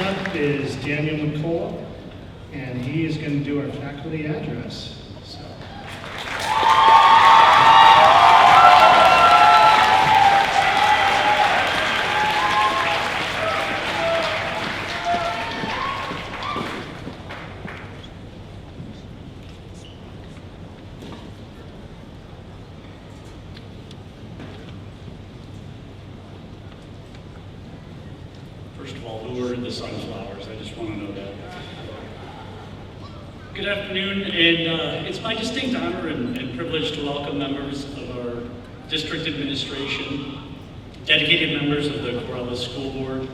up is Daniel Mikula, and he is going to do our faculty address. So. First of all, who ordered the sunflowers? I just want to know that. Good afternoon, and it's my distinct honor and privilege to welcome members of our district administration, dedicated members of the Corellis School Board,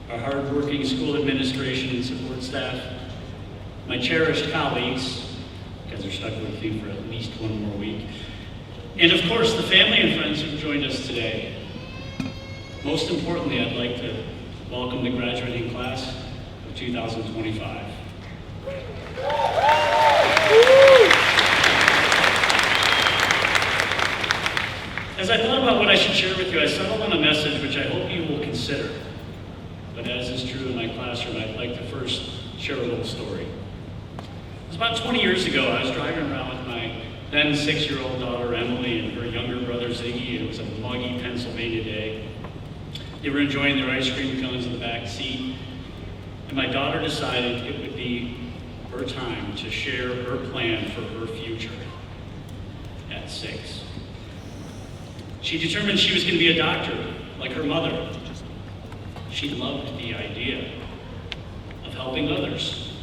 our hardworking school administration and support staff, my cherished colleagues, you guys are stuck with me for at least one more week, and of course the family and friends who've joined us today. Most importantly, I'd like to welcome the graduating class of 2025. As I thought about what I should share with you, I settled on a message which I hope you will consider. But as is true in my classroom, I'd like to first share a little story. It was about 20 years ago. I was driving around with my then 6-year-old daughter, Emily, and her younger brother, Ziggy. It was a muggy Pennsylvania day. They were enjoying their ice cream cones in the back seat, and my daughter decided it would be her time to share her plan for her future at 6. She determined she was going to be a doctor, like her mother. She loved the idea of helping others.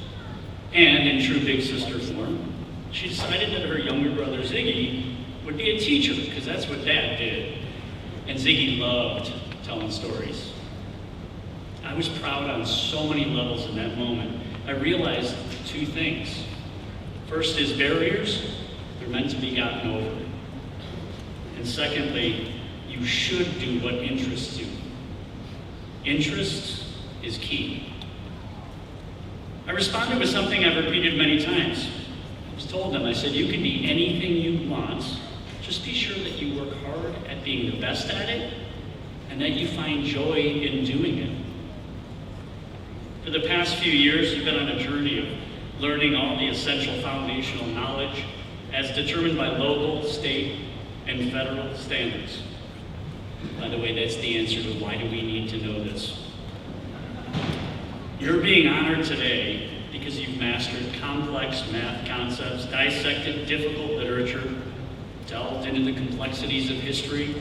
And in true big sister form, she decided that her younger brother, Ziggy, would be a teacher, because that's what Dad did. And Ziggy loved telling stories. I was proud on so many levels in that moment. I realized 2 things. First is barriers, they're meant to be gotten over. And secondly, you should do what interests you. Interest is key. I responded with something I've repeated many times. I was told them, I said, you can be anything you want, just be sure that you work hard at being the best at it, and that you find joy in doing it. For the past few years, you've been on a journey of learning all the essential foundational knowledge as determined by local, state, and federal standards. By the way, that's the answer to why do we need to know this. You're being honored today because you've mastered complex math concepts, dissected difficult literature, delved into the complexities of history,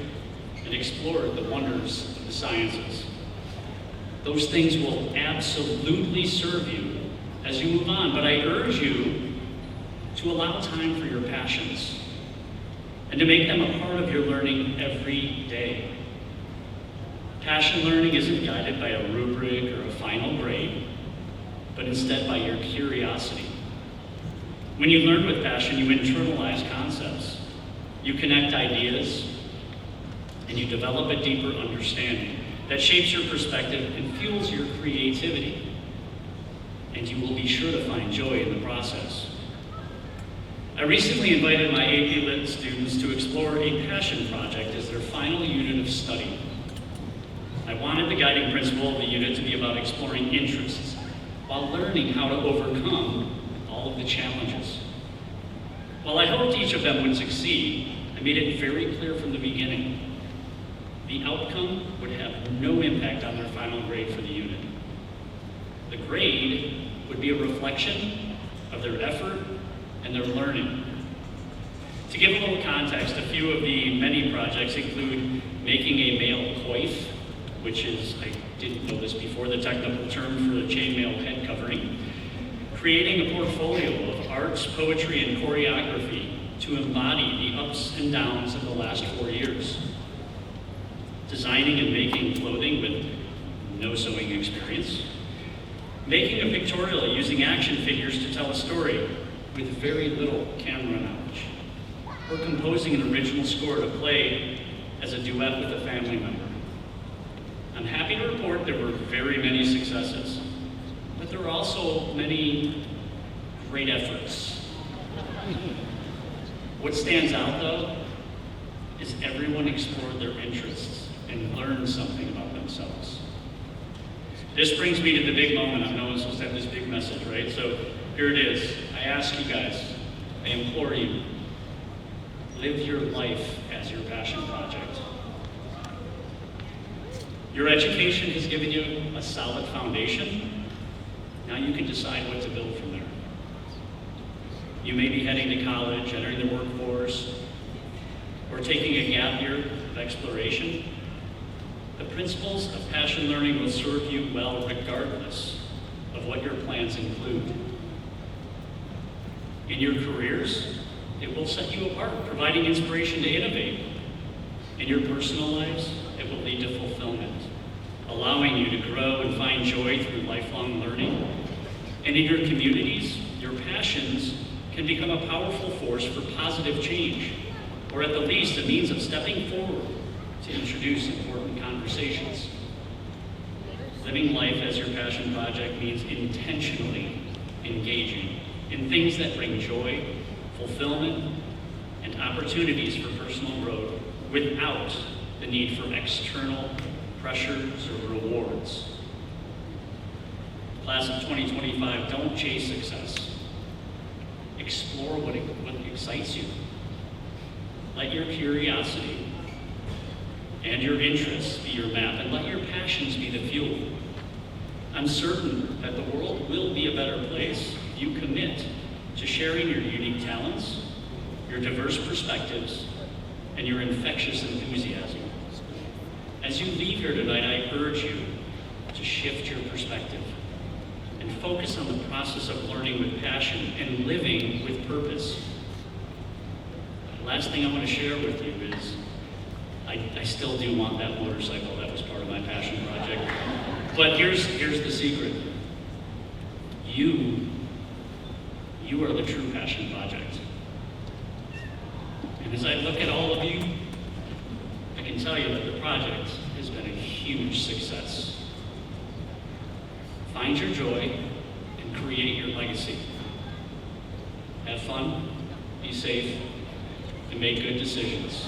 and explored the wonders of the sciences. Those things will absolutely serve you as you move on, but I urge you to allow time for your passions and to make them a part of your learning every day. Passion learning isn't guided by a rubric or a final grade, but instead by your curiosity. When you learn with passion, you internalize concepts, you connect ideas, and you develop a deeper understanding that shapes your perspective and fuels your creativity. And you will be sure to find joy in the process. I recently invited my AP Lit students to explore a passion project as their final unit of study. I wanted the guiding principle of the unit to be about exploring interests while learning how to overcome all of the challenges. While I hoped each of them would succeed, I made it very clear from the beginning the outcome would have no impact on their final grade for the unit. The grade would be a reflection of their effort and their learning. To give a little context, a few of the many projects include making a male coif, which is, I didn't know this before, the technical term for the chainmail head covering, creating a portfolio of arts, poetry, and choreography to embody the ups and downs of the last 4 years, designing and making clothing with no sewing experience, making a pictorial using action figures to tell a story with very little camera knowledge, or composing an original score to play as a duet with a family member. I'm happy to report there were very many successes, but there were also many great efforts. What stands out, though, is everyone explored their interests and learned something about themselves. This brings me to the big moment. I know I'm supposed to have this big message, right? So here it is. I ask you guys, I implore you, live your life as your passion project. Your education has given you a solid foundation. Now you can decide what to build from there. You may be heading to college, entering the workforce, or taking a gap year of exploration. The principles of passion learning will serve you well regardless of what your plans include. In your careers, it will set you apart, providing inspiration to innovate. In your personal lives, it will lead to fulfillment, allowing you to grow and find joy through lifelong learning. And in your communities, your passions can become a powerful force for positive change, or at the least, a means of stepping forward to introduce important conversations. Living life as your passion project means intentionally engaging in things that bring joy, fulfillment, and opportunities for personal growth without the need for external pressures or rewards. Class of 2025, don't chase success. Explore what excites you. Let your curiosity and your interests be your map, and let your passions be the fuel. I'm certain that the world will be a better place if you commit to sharing your unique talents, your diverse perspectives, and your infectious enthusiasm. As you leave here tonight, I urge you to shift your perspective and focus on the process of learning with passion and living with purpose. The last thing I want to share with you is I still do want that motorcycle. That was part of my passion project. But here's the secret. You are the true passion project. And as I look at all of you, I can tell you that the project has been a huge success. Find your joy and create your legacy. Have fun, be safe, and make good decisions.